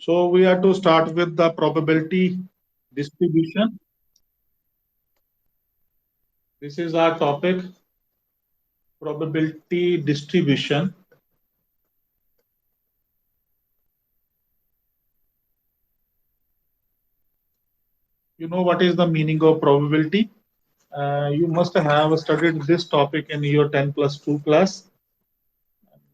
So we are to start with the probability distribution. This is our topic, probability distribution. You know what is the meaning of probability? You must have studied this topic in your 10 plus 2 class.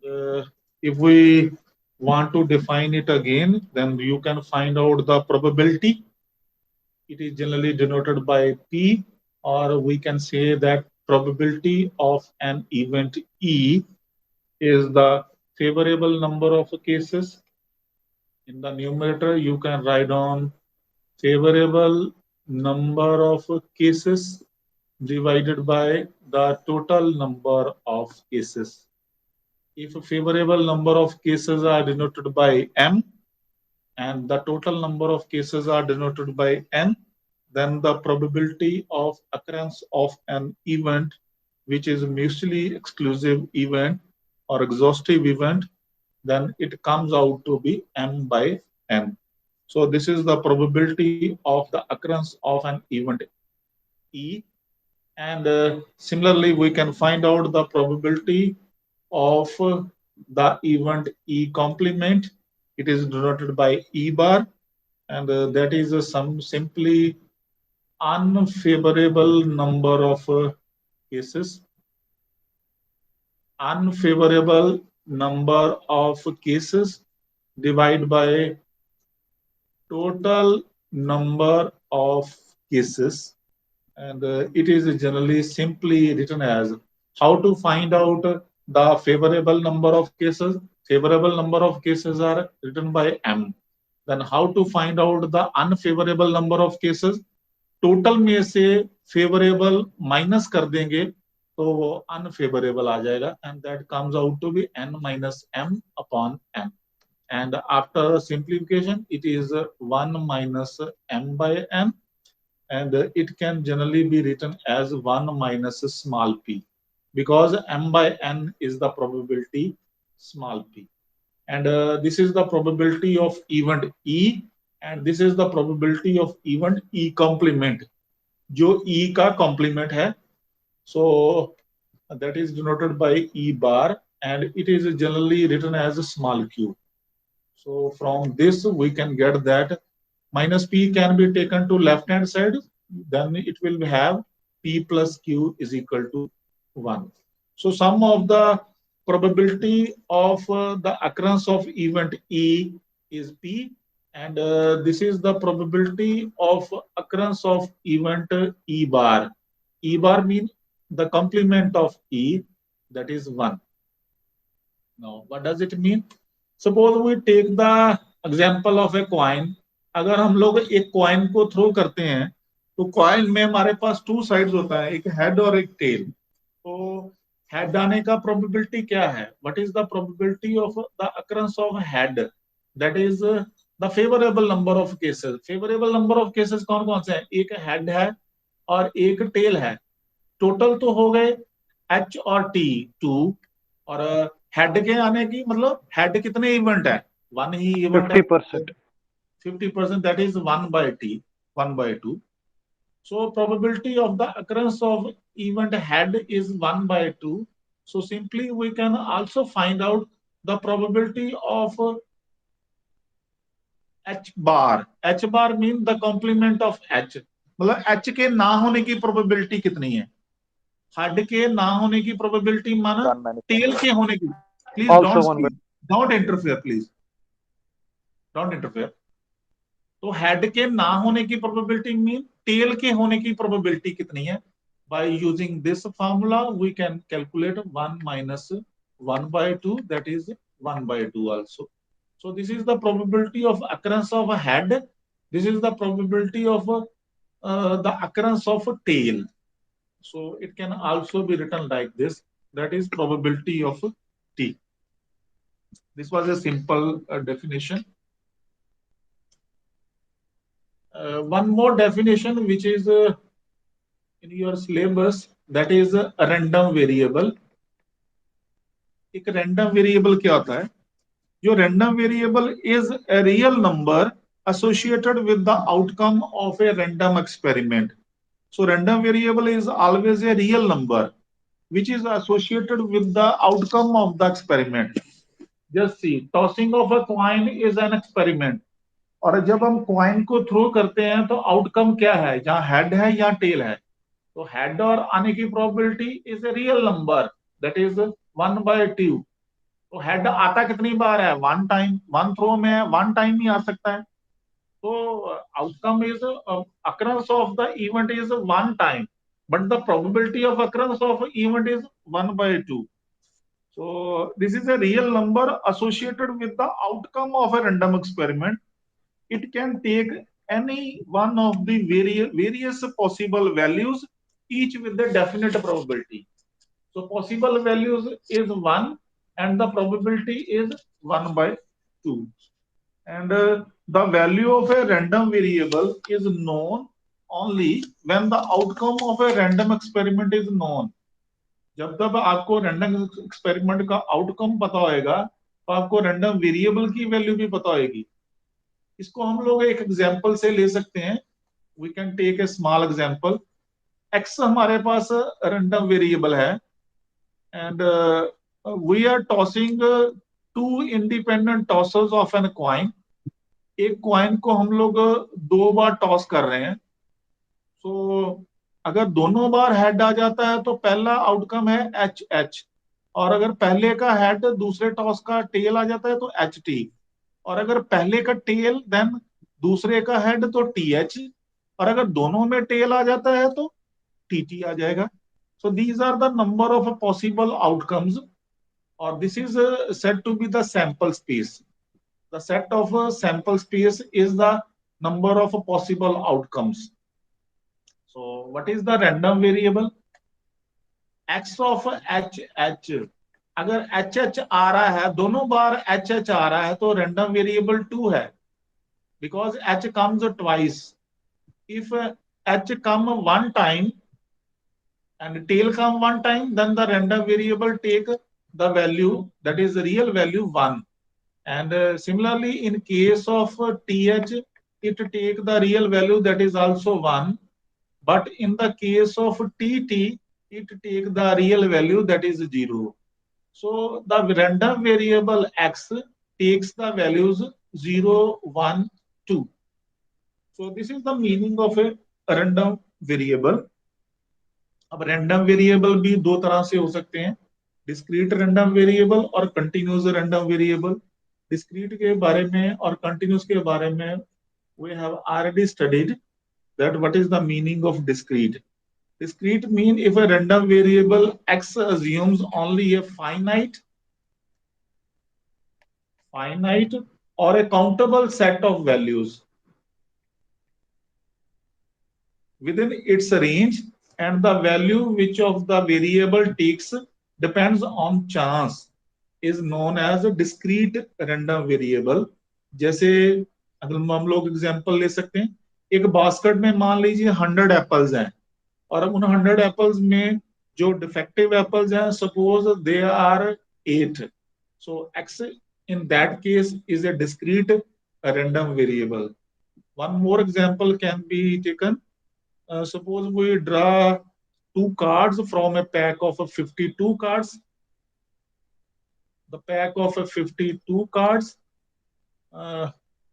If we want to define it again, then you can find out the probability. It is generally denoted by P, or we can say that probability of an event E is the favorable number of cases. In the numerator, you can write on favorable number of cases divided by the total number of cases. If a favorable number of cases are denoted by M and the total number of cases are denoted by N, then the probability of occurrence of an event, which is mutually exclusive event or exhaustive event, then it comes out to be M by N. So this is the probability of the occurrence of an event E. And similarly, we can find out the probability of the event E complement. It is denoted by E bar, and that is some simply unfavorable number of cases. Unfavorable number of cases divided by total number of cases, and it is generally simply written as how to find out the favorable number of cases. Favorable number of cases are written by M. Then how to find out the unfavorable number of cases? Total में से favourable minus कर देंगे तो वो unfavourable आ जाएगा, and that comes out to be n minus m upon n. And after simplification, it is 1 minus m by n, and it can generally be written as 1 minus small p, because m by n is the probability small p. And this is the probability of event E, and this is the probability of event E complement, जो E का complement है. So that is denoted by E bar, and it is generally written as a small q. So from this we can get that minus p can be taken to left hand side, then it will have p plus q is equal to 1. So sum of the probability of the occurrence of event E is p, and this is the probability of occurrence of event E bar. E bar means the complement of E, that is 1. Now what does it mean? Suppose we take the example of a coin. अगर हम लोग एक coin को throw करते हैं तो coin में हमारे पास टू साइड्स होता है, एक हेड और एक टेल. तो हेड आने का प्रोबेबिलिटी क्या है? What is the probability of the occurrence of head? That is the favourable number of cases. Favourable number of cases कौन कौन से हैं? एक हेड है और एक टेल है. टोटल तो हो गए एच और टी 2, और हेड के आने की मतलब हेड कितने इवेंट है? वन ही इवेंट है. 50%. 50%, that is 1 by t, 1 by 2. So probability of the occurrence of event head is 1 by 2. So simply we can also find out the probability of h bar. H bar means the complement of h. मतलब h के ना होने की probability कितनी है? Head के ना होने की probability माना टेल के होने की. Please don't speak. Don't interfere, please. Don't interfere. तो हेड के ना होने की प्रोबेबिलिटी मीन टेल के होने की प्रोबेबिलिटी कितनी है? By using this formula we can calculate 1 minus 1 by 2, that is 1 by 2 also. So this is the probability of occurrence of a head. This is the probability of the occurrence of a tail. So it can also be written like this, that is probability of t. This was a simple definition. One more definition which is in your syllabus, that is a random variable. एक random variable क्या होता है? जो random variable is a real number associated with the outcome of a random experiment. So random variable is always a real number which is associated with the outcome of the experiment. Just see, tossing of a coin is an experiment. और जब हम coin को throw करते हैं तो outcome क्या है, जहां हेड है या टेल है, तो हेड और आने की probability is a real number, that is 1/2। तो हेड आता कितनी बार है, वन टाइम, वन थ्रो में है, वन टाइम ही आ सकता है। तो outcome is अक्रंस of the event is one time, but the probability of अक्रंस of event is 1/2। So this is a real number associated with the outcome of a random experiment. It can take any one of the various possible values, each with a definite probability. So possible values is 1 and the probability is 1/2. And the value of a random variable is known only when the outcome of a random experiment is known. जब तक आपको random experiment का outcome पता होएगा तो आपको random variable की value भी पता होएगी। इसको हम लोग एक एग्जांपल से ले सकते हैं। We can take a small example. X हमारे पास रैंडम वेरिएबल है and we are tossing two independent tossers of an coin. एक कॉइन को हम लोग दो बार टॉस कर रहे हैं। सो अगर दोनों बार हेड आ जाता है तो पहला आउटकम है एच एच, और अगर पहले का हेड दूसरे टॉस का टेल आ जाता है तो एच टी, और अगर पहले का टेल देन दूसरे का हेड तो टी एच, और अगर दोनों में टेल आ जाता है तो टी टी आ जाएगा। So these are the number of possible outcomes, और this is said to be the sample space. The set of sample space is the number of possible outcomes. So what is the random variable? X of H H. अगर H H आ रहा है, दोनों बार H H आ रहा है तो random variable 2 है, because H comes twice. If H come one time and tail come one time, then the random variable take the value that is the real value 1. And similarly in case of th, it take the real value that is also 1. But in the case of tt, it take the real value that is 0. So the random variable x takes the values 0, 1, 2. So this is the meaning of a random variable. अब random variable भी दो तरह से हो सकते हैं, discrete random variable और continuous random variable. Discrete के बारे में और कंटिन्यूस के बारे में we have already studied that what is the meaning of discrete. Discrete mean if a random variable x assumes only a finite or a countable set of values within its range, and the value which of the variable takes depends on chance, is known as a discrete random variable. जैसे अगर हम लोग example ले सकते हैं, एक basket में मान लीजिए 100 एप्पल्स हैं, और उन 100 एप्पल्स में जो डिफेक्टिव एप्पल्स हैं suppose they are 8, so x in that case is a discrete random variable. One more example can be taken. Suppose we draw two cards from a pack of 52 cards. The pack of 52 cards,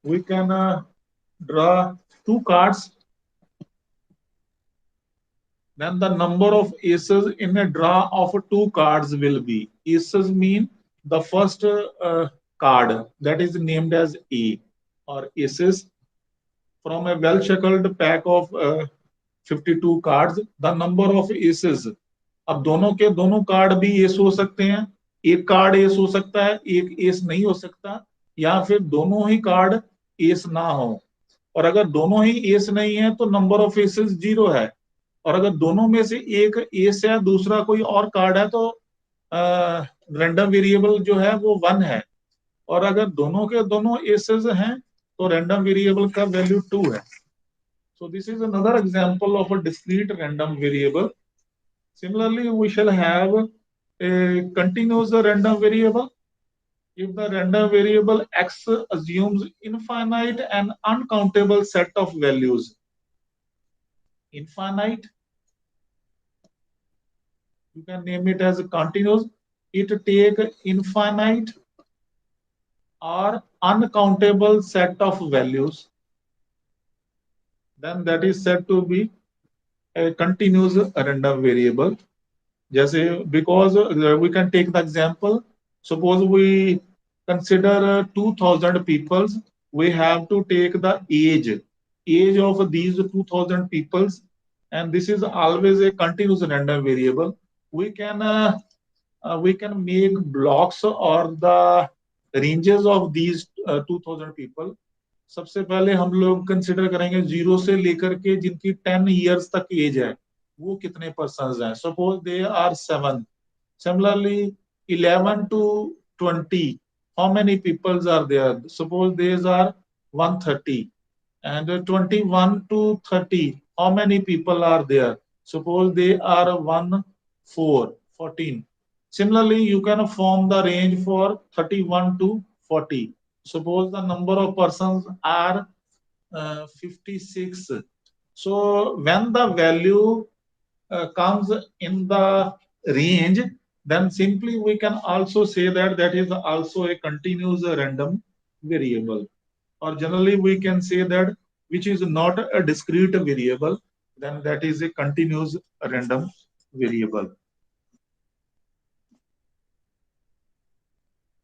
we can draw two cards. Then the number of aces in a draw of two cards will be, aces mean the first card that is named as A, or aces. From a well shuffled pack of 52 cards, the number of aces. अब दोनों के दोनों card भी S हो सकते हैं, एक card S हो सकता है, एक एस नहीं हो सकता, या फिर दोनों ही कार्ड एस ना हो। और अगर दोनों ही एस नहीं है तो नंबर ऑफ एसेस 0 है, और अगर दोनों में से एक एस है दूसरा कोई और कार्ड है तो रैंडम वेरिएबल जो है वो 1 है, और अगर दोनों के दोनों एसेस हैं तो रैंडम वेरिएबल का वैल्यू 2 है। So this is another example of a discrete random variable. Similarly, we shall have a continuous random variable. If the random variable x assumes infinite and uncountable set of values, infinite, you can name it as continuous, it take infinite or uncountable set of values, then that is said to be a continuous random variable. जैसे because we can take the example, suppose we consider 2000 people, we have to take the age of these 2000 peoples, and this is always a continuous random variable. We can we can make blocks or the ranges of these 2000 people. सबसे पहले हम लोग consider करेंगे zero से लेकर के जिनकी 10 years तक एज है वो कितने पर्सन हैं. Suppose they are 7. Similarly, 11 to 20, how many people are there? Suppose these are 130. And 21 to 30, how many people are there? Suppose they are 1 4 14. Similarly, you can form the range for 31 to 40. Suppose the number of persons are 56. So when the value comes in the range, then simply we can also say that that is also a continuous random variable. Or generally we can say that which is not a discrete variable, then that is a continuous random variable.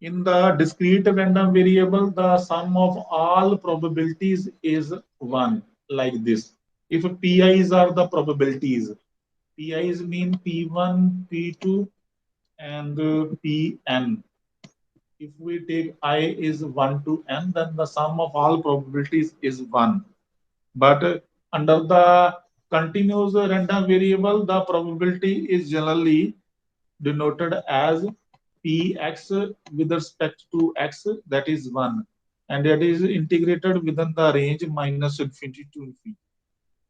In the discrete random variable, the sum of all probabilities is 1, like this. If PIs are the probabilities, PIs mean P1, P2, and Pn. If we take I is 1 to n, then the sum of all probabilities is 1. But under the continuous random variable, the probability is generally denoted as Px with respect to x, that is 1. And that is integrated within the range minus infinity to infinity.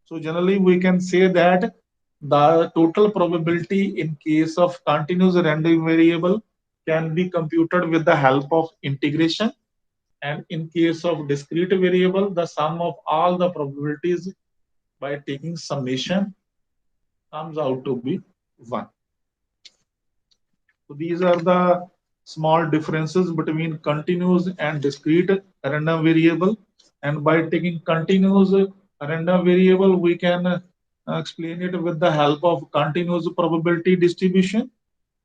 So generally we can say that the total probability in case of continuous random variable can be computed with the help of integration, and in case of discrete variable the sum of all the probabilities by taking summation comes out to be 1. So these are the small differences between continuous and discrete random variable. And by taking continuous random variable, we can explain it with the help of continuous probability distribution.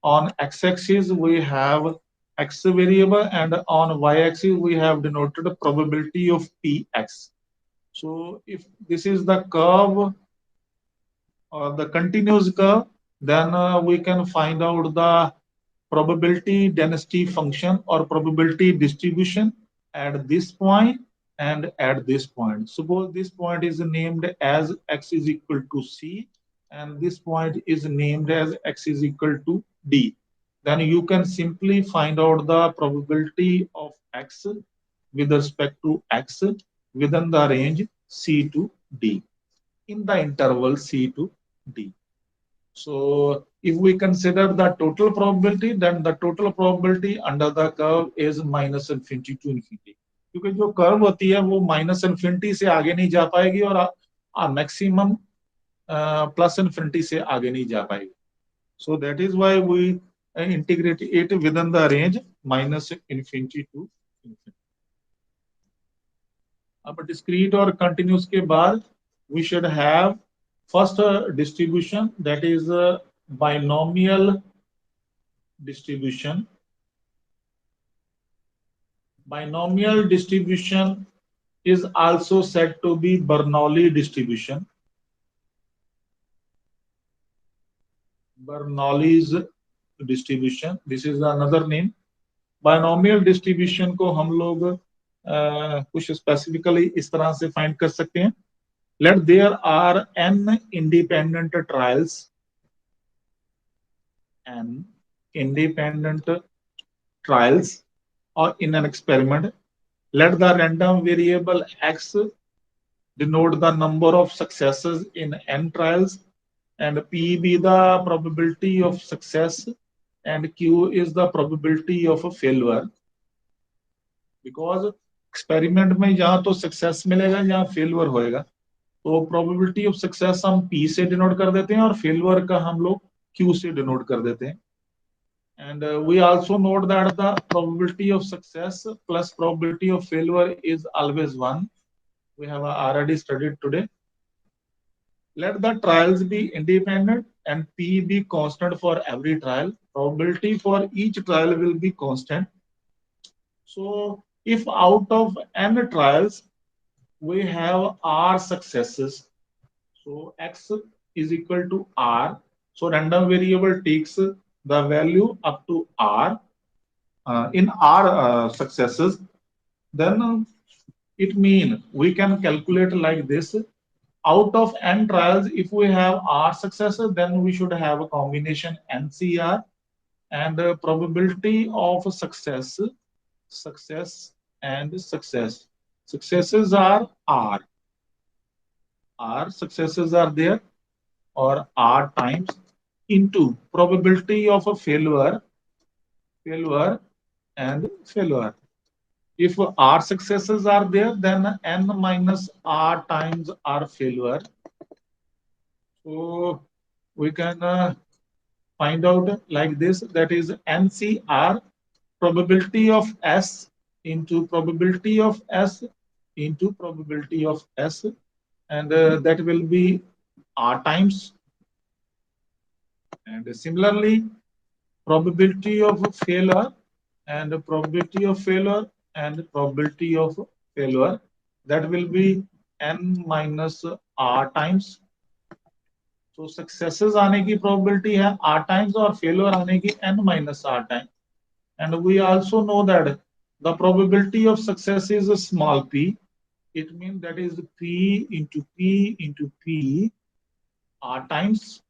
On x-axis, we have x variable, and on y-axis, we have denoted the probability of px. So if this is the curve or the continuous curve, then we can find out the probability density function or probability distribution at this point and at this point. Suppose this point is named as x is equal to c, and this point is named as x is equal to d. Then you can simply find out the probability of x with respect to x within the range c to d, in the interval c to d. So if we consider the total probability, then the total probability under the curve is minus infinity to infinity. क्योंकि जो curve होती है वो minus infinity से आगे नहीं जा पाएगी और मैक्सिमम प्लस इन्फिनिटी से आगे नहीं जा पाएगी. So that is why we integrate it within the range minus infinity to infinity. अब discrete और continuous के बाद we should have first distribution, that is binomial distribution. Binomial distribution is also said to be Bernoulli distribution. Bernoulli's distribution, this is another name. Binomial distribution को हम लोग कुछ specifically इस तरह से find कर सकते हैं. Let there are n independent trials, n independent trials or in an experiment. Let the random variable x denote the number of successes in n trials, and p be the probability of success, and q is the probability of a failure. Because experiment में या तो success मिलेगा या failure होएगा। तो probability of success हम P से denote कर देते हैं और फेलियर का हम लोग क्यू से डिनोट कर देते हैं। And we also note that the probability of success plus probability of failure is always 1. We have already studied today. Let the trials be independent and P be constant for every trial. Probability for each trial will be constant. So if out of n trials, we have R successes. So X is equal to R. So random variable takes the value up to R in R successes, then it means we can calculate like this. Out of n trials, if we have R successes, then we should have a combination NCR and probability of success, success and success. Successes are R. R successes are there or R times into probability of a failure and failure. If R successes are there, then n minus R times R failure. So we can find out like this, that is NCR probability of S into probability of S into probability of S, and that will be R times. And similarly, probability of failure and probability of failure and probability of failure, that will be n minus r times. So successes आने की probability है r times और failure आने की n minus r times. And we also know that the probability of success is a small p. It means that is p into p into p r times.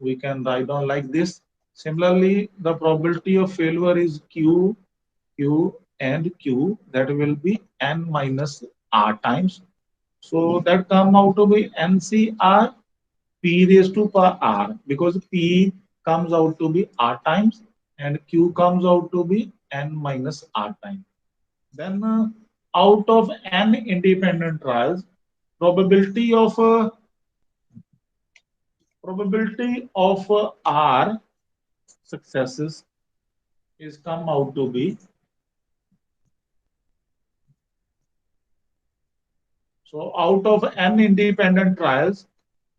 We can write down like this. Similarly, the probability of failure is q, q and q. That will be n minus r times. So that come out to be NCR p raised to power r, because p comes out to be r times and q comes out to be n minus r times. Then out of n independent trials, probability of r successes is come out to be, so out of n independent trials,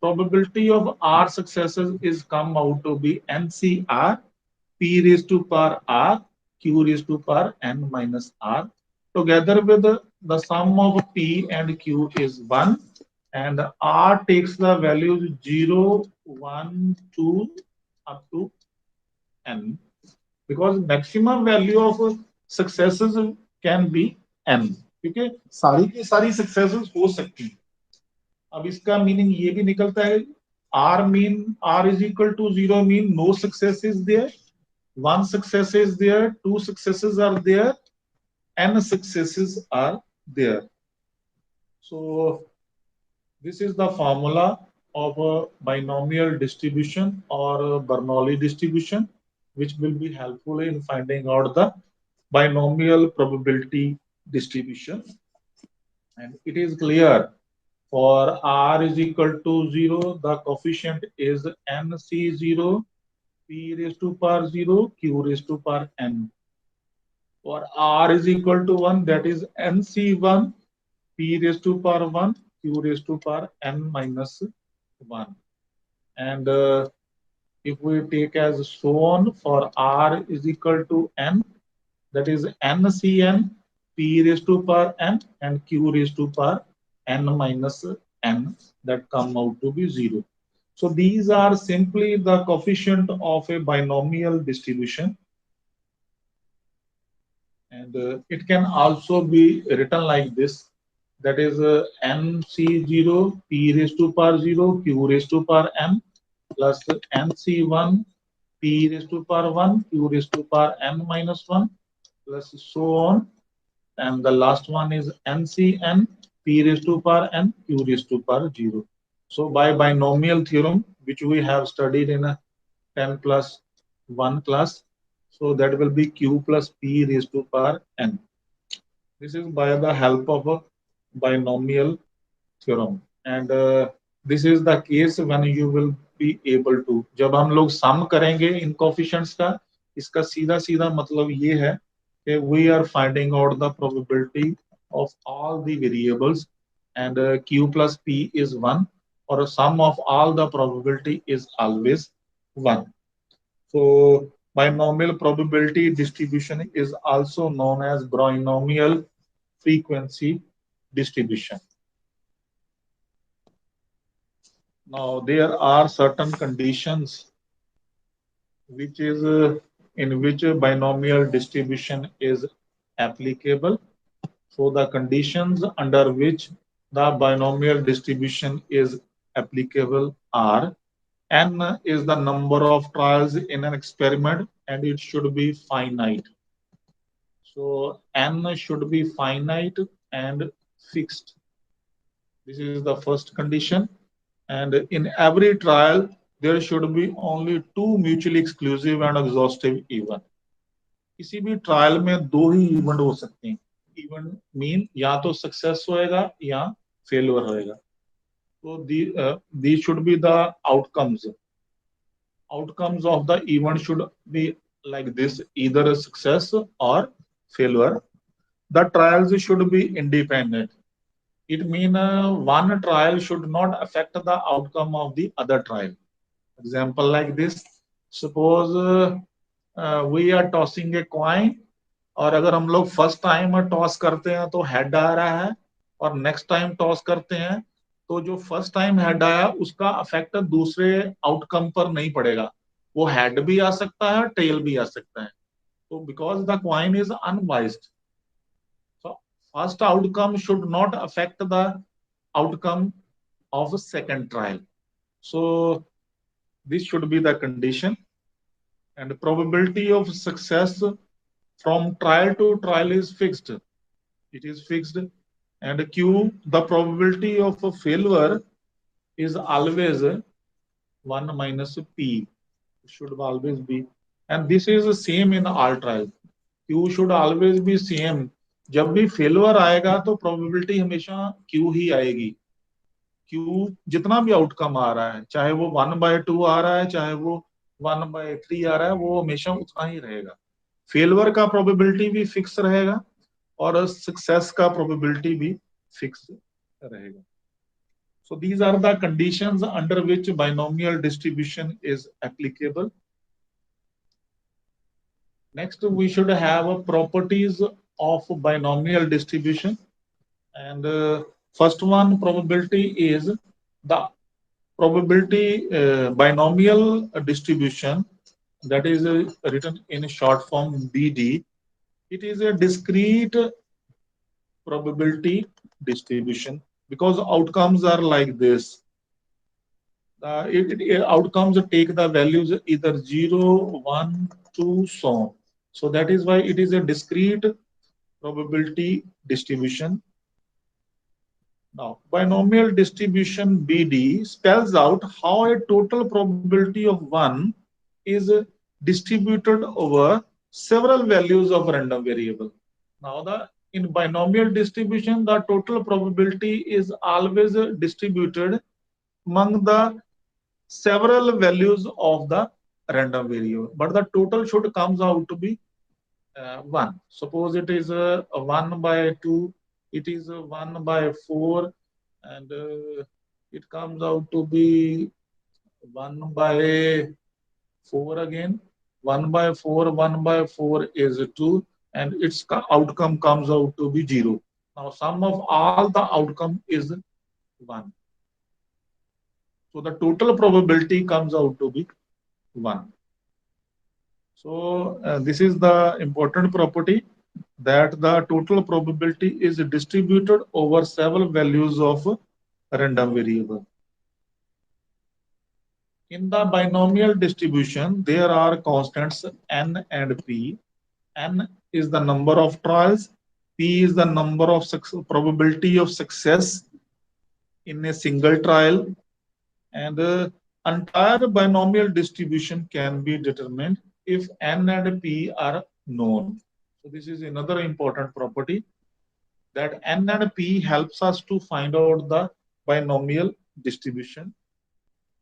probability of r successes is come out to be NCR p raised to power r q raised to power n minus r. Together with the sum of p and q is 1, and r takes the values 0, 1, 2 up to n, because maximum value of successes can be n, क्योंकि सारी की सारी successes हो सकती हैं। अब इसका meaning ये भी निकलता है, r is equal to 0 mean no success is there, one success is there, two successes are there, n successes are there. So this is the formula of a binomial distribution or Bernoulli distribution, which will be helpful in finding out the binomial probability distribution. And it is clear, for r is equal to 0, the coefficient is nc0 p raised to power 0 q raised to power n. For r is equal to 1, that is nc1 p raised to power 1 q raised to power n minus 1. And if we take as so on, for r is equal to n, that is ncn p raised to power n and q raised to power n minus n, that come out to be 0. So these are simply the coefficient of a binomial distribution. And it can also be written like this, that is nc0 p raised to power 0 q raised to power n plus nc1 p raised to power 1 q raised to power n minus 1 plus so on. And the last one is ncn p raised to power n q raised to power 0. So by binomial theorem, which we have studied in a 10 plus 1 class, so that will be q plus p raised to power n. This is by the help of a binomial theorem. And this is the case when you will be able to, जब हम लोग sum करेंगे इन coefficients का, इसका सीधा सीधा मतलब ये है कि we are finding out the probability of all the variables, and q plus p is 1, or a sum of all the probability is always 1. So binomial probability distribution is also known as binomial frequency distribution. Now there are certain conditions which is in which a binomial distribution is applicable. So the conditions under which the binomial distribution is applicable are: n is the number of trials in an experiment and it should be finite. So n should be finite and fixed. This is the first condition. And in every trial, there should be only two mutually exclusive and exhaustive event. किसी भी trial में दो ही event हो सकते हैं. Event mean या तो success होएगा या फेलियर होएगा. So these should be the outcomes. Outcomes of the event should be like this: either a success or failure. The trials should be independent. It means one trial should not affect the outcome of the other trial. Example like this: suppose we are tossing a coin, और अगर हम लोग first time toss करते हैं तो head आ रहा है, और नेक्स्ट टाइम टॉस करते हैं तो जो फर्स्ट टाइम हेड आया उसका अफेक्ट दूसरे आउटकम पर नहीं पड़ेगा. वो हेड भी आ सकता है, टेल भी आ सकता है. तो because the coin is unbiased, so first outcome should not affect the outcome of a second trial. So this should be the condition. And probability of success from trial to trial is fixed. It is fixed. And q, the probability of a failure is always 1 minus p. It should always be. And this is the same in all trials. q should always be same. जब भी failure आएगा तो probability हमेशा q ही आएगी. q जितना भी outcome आ रहा है, चाहे वो 1/2 आ रहा है, चाहे वो 1/3 आ रहा है, वो हमेशा उतना ही रहेगा. फेलियर का प्रोबेबिलिटी भी फिक्स रहेगा और सक्सेस का प्रोबेबिलिटी भी फिक्स रहेगा. So these are the conditions under which binomial distribution is applicable. Next, we should have properties of binomial distribution. And first one probability is the probability binomial distribution, that is written in short form BD. It is a discrete probability distribution because outcomes are like this. Outcomes take the values either 0, 1, 2, so on. So that is why it is a discrete probability distribution. Now, binomial distribution BD spells out how a total probability of 1 is distributed over several values of random variable. Now, in binomial distribution, the total probability is always distributed among the several values of the random variable, but the total should comes out to be 1. Suppose it is 1/2, it is 1/4, and it comes out to be 1/4 again. 1/4, 1/4 is 2, and its outcome comes out to be 0. Now, sum of all the outcome is 1. So the total probability comes out to be 1. So this is the important property, that the total probability is distributed over several values of random variable. In the binomial distribution, there are constants n and p. N is the number of trials, p is the number of probability of success in a single trial, and the entire binomial distribution can be determined if n and p are known. So this is another important property. that n and p helps us to find out the binomial distribution.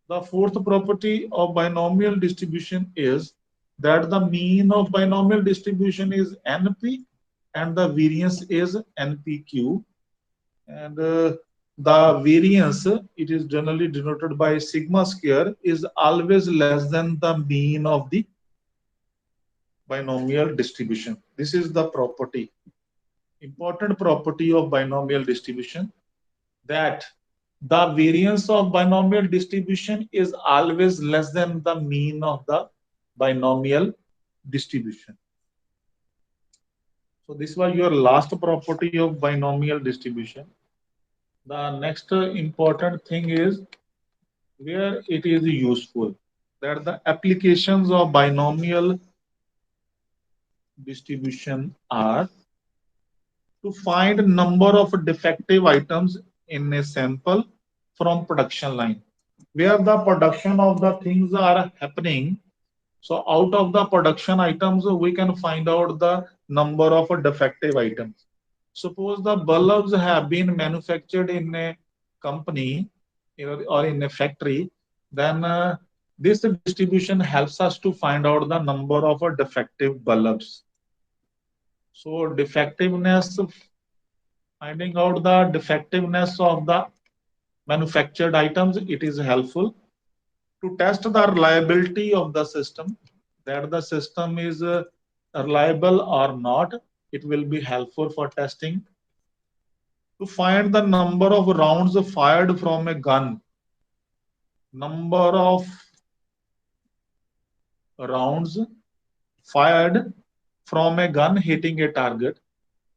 The fourth property of binomial distribution is that the mean of binomial distribution is np and the variance is npq. And the variance, it is generally denoted by sigma square, is always less than the mean of the binomial distribution. This is the property, important property of binomial distribution, that the variance of binomial distribution is always less than the mean of the binomial distribution. So this was your last property of binomial distribution. The next important thing is where it is useful, that the applications of binomial distribution are to find number of defective items in a sample from production line where the production of the things are happening. So out of the production items we can find out the number of defective items. Suppose the bulbs have been manufactured in a company, or in a factory, then this distribution helps us to find out the number of defective bulbs. So defectiveness, finding out the defectiveness of the manufactured items, it is helpful to test the reliability of the system, that the system is reliable or not. It will be helpful for testing. To find the number of rounds fired from a gun, number of rounds fired from a gun hitting a target.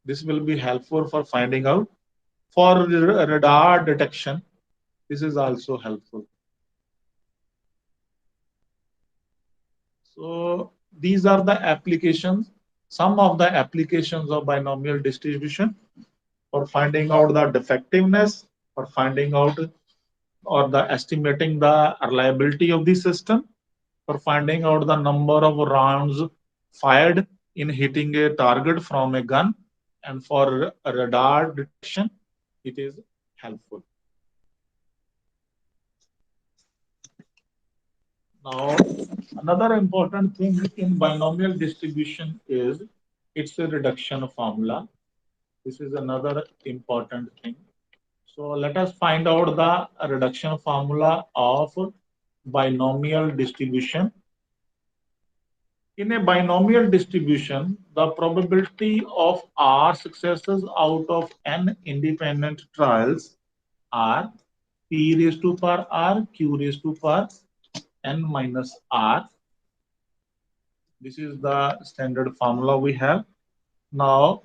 This will be helpful for finding out. For radar detection, this is also helpful. So these are the applications, some of the applications of binomial distribution: for finding out the defectiveness, for finding out or the estimating the reliability of the system, for finding out the number of rounds fired in hitting a target from a gun, and for radar detection, it is helpful. Now, another important thing in binomial distribution is its a reduction formula. This is another important thing. So let us find out the reduction formula of binomial distribution. In a binomial distribution, the probability of R successes out of n independent trials are P raised to power R, Q raised to power n minus R. This is the standard formula we have. Now,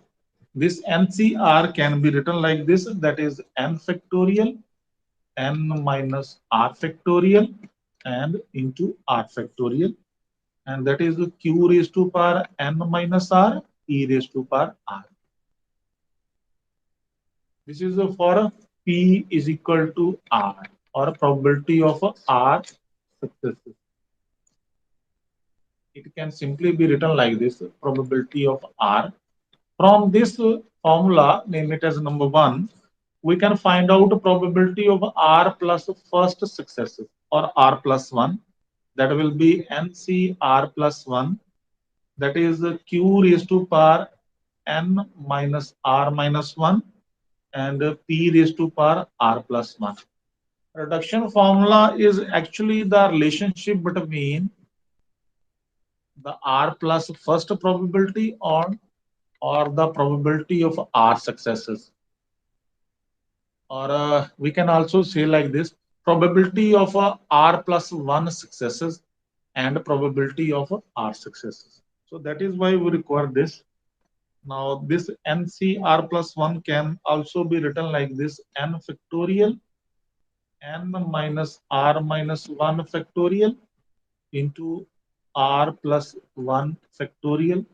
this NCR can be written like this, that is n factorial, n minus R factorial, and into R factorial. And that is q raised to power n minus r, e raised to power r. This is for p is equal to r, or probability of r successes. It can simply be written like this, probability of r. From this formula, name it as number 1, we can find out probability of r plus first successes, or r plus 1. That will be NCR plus 1, that is q raised to power n minus r minus 1, and p raised to power r plus 1. Reduction formula is actually the relationship between the r plus first probability or the probability of r successes. Or we can also say like this, probability of r plus 1 successes and probability of r successes. So that is why we require this. Now this NCR plus 1 can also be written like this, n factorial, n minus r minus 1 factorial into r plus 1 factorial,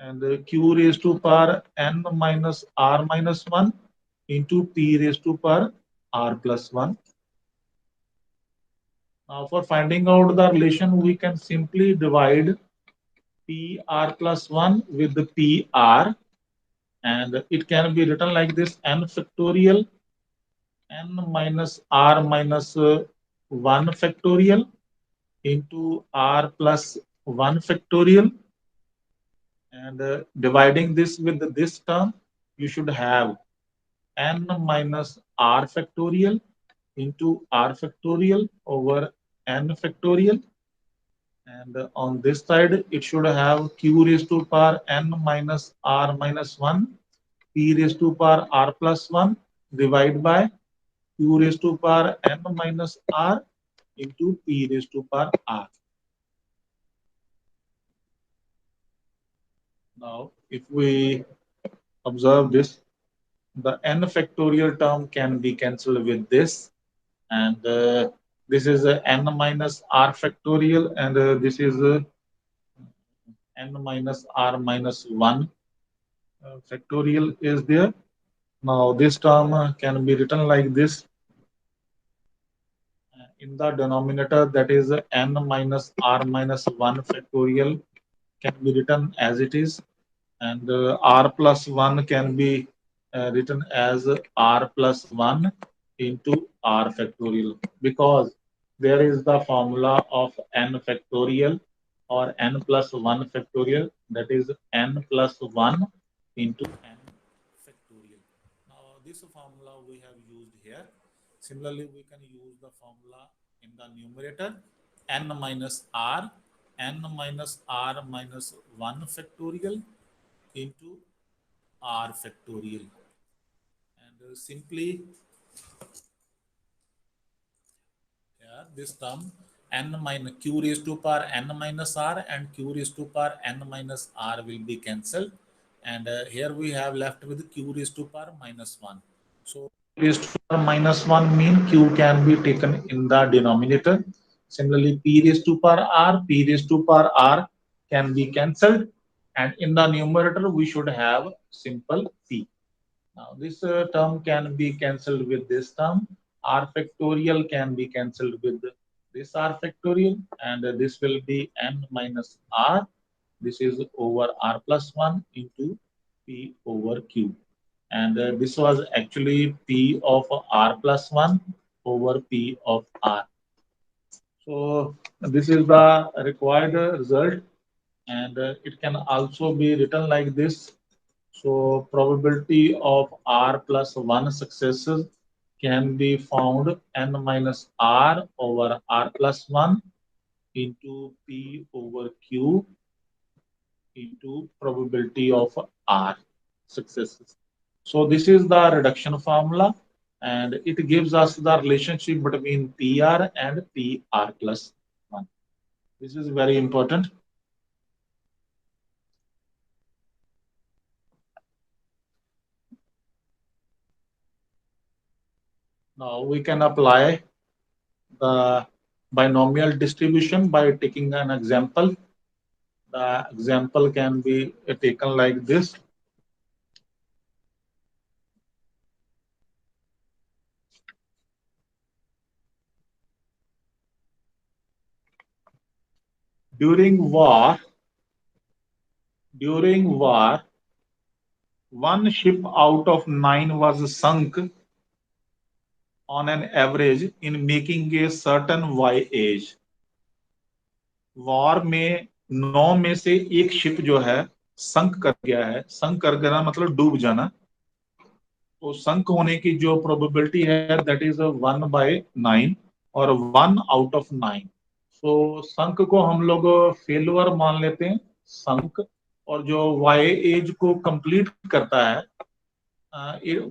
and q raised to power n minus r minus 1 into p raised to power r plus 1. Now for finding out the relation, we can simply divide PR plus 1 with the PR, and it can be written like this: n factorial n minus r minus 1 factorial into r plus 1 factorial, and dividing this with this term, you should have n minus r factorial into r factorial over n factorial, and on this side it should have q raised to power n minus r minus 1 p raised to power r plus 1 divided by q raised to power n minus r into p raised to power r. Now, if we observe this, the n factorial term can be cancelled with this, and this is n minus r factorial, and this is n minus r minus 1 factorial is there. Now, this term can be written like this in the denominator, that is n minus r minus 1 factorial can be written as it is, and r plus 1 can be written as r plus 1 into r factorial, because there is the formula of n factorial or n plus 1 factorial, that is n plus 1 into n factorial. Now this formula we have used here. Similarly, we can use the formula in the numerator: n minus r, n minus r minus 1 factorial into r factorial, and simply here this term n minus q raised to power n minus r and q raised to power n minus r will be cancelled, and here we have left with q raised to power minus 1. So raised to power minus 1 mean q can be taken in the denominator. Similarly, p raised to power r, p raised to power r can be cancelled, and in the numerator we should have simple p. Now, this term can be cancelled with this term. R factorial can be cancelled with this R factorial, and this will be n minus R. This is over R plus 1 into P over Q. And this was actually P of R plus 1 over P of R. So, this is the required result, and it can also be written like this. So probability of R plus 1 successes can be found n minus R over R plus 1 into P over Q into probability of R successes. So this is the reduction formula, and it gives us the relationship between PR and PR plus 1. This is very important. Now we can apply the binomial distribution by taking an example. The example can be taken like this. During war, during war, one ship out of 9 was sunk on an average in making a certain voyage. War में 9 में से एक ship जो है संक कर गया है. संक कर गया मतलब डूब जाना. तो संक होने की जो प्रोबेबिलिटी है दैट इज 1/9 और 1 आउट ऑफ 9. तो संक को हम लोग फेलुअर मान लेते हैं, संक. और जो वाई एज को कंप्लीट करता है,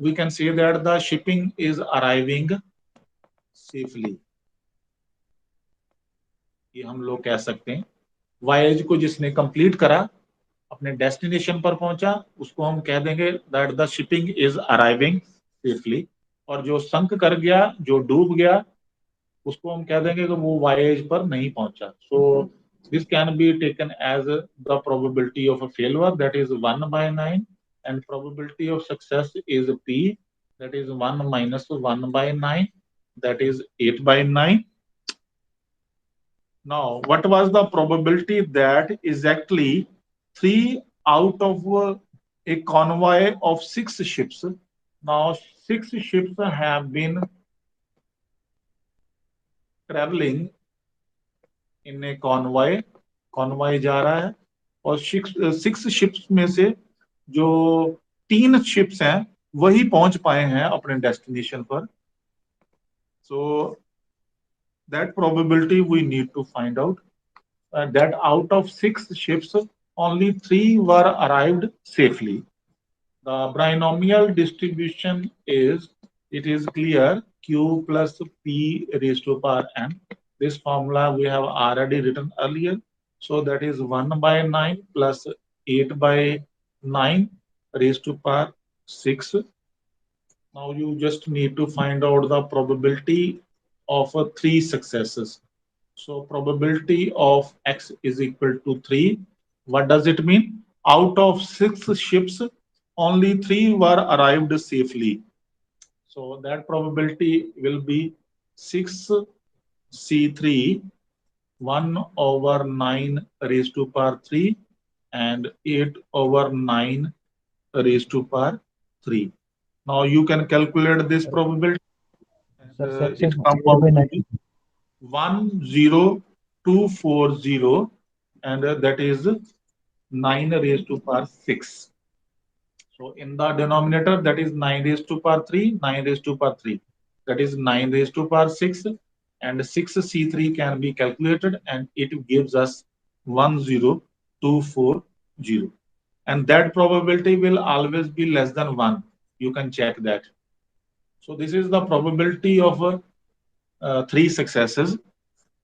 we can say that the shipping is arriving safely. ये हम लोग कह सकते हैं. वाई एज को जिसने कंप्लीट करा, अपने डेस्टिनेशन पर पहुंचा, उसको हम कह देंगे that the shipping is arriving safely. और जो संक कर गया, जो डूब गया, उसको हम कह देंगे कि वो वायेज पर नहीं पहुंचा. So this can be taken as the probability of a failure, that is 1/9, and probability of success is p, that is 1 minus 1/9, that is 8/9. Now, what was the probability that exactly 3 out of a convoy of 6 ships. Now, 6 ships have been traveling in a convoy. Convoy जा रहा है और 6 ships में से जो 3 ships हैं वही पहुंच पाए हैं अपने डेस्टिनेशन पर. So that probability we need to find out. That out of 6 ships, only 3 were arrived safely. The binomial distribution is, it is clear, q plus p raised to power n. This formula we have already written earlier. So that is 1 by 9 plus 8 by 9 raised to power 6. Now you just need to find out the probability of 3 successes. So probability of x is equal to 3. What does it mean? Out of 6 ships, only 3 were arrived safely. So that probability will be 6c3, 1 over 9 raised to power 3 and 8 over 9 raised to power 3. Now you can calculate this probability and sir it section comes 8 out by to 9. be 10240 and that is 9 raised to power 6. So in the denominator that is 9 raised to power 3, 9 raised to power 3. That is 9 raised to power 6 and 6c3 can be calculated and it gives us 10240. And that probability will always be less than 1. You can check that. So this is the probability of 3 successes.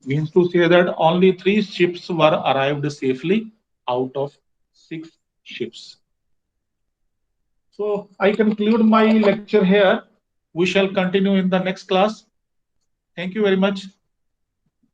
Means to say that only 3 ships were arrived safely out of 6 ships. So I conclude my lecture here. We shall continue in the next class. Thank you very much.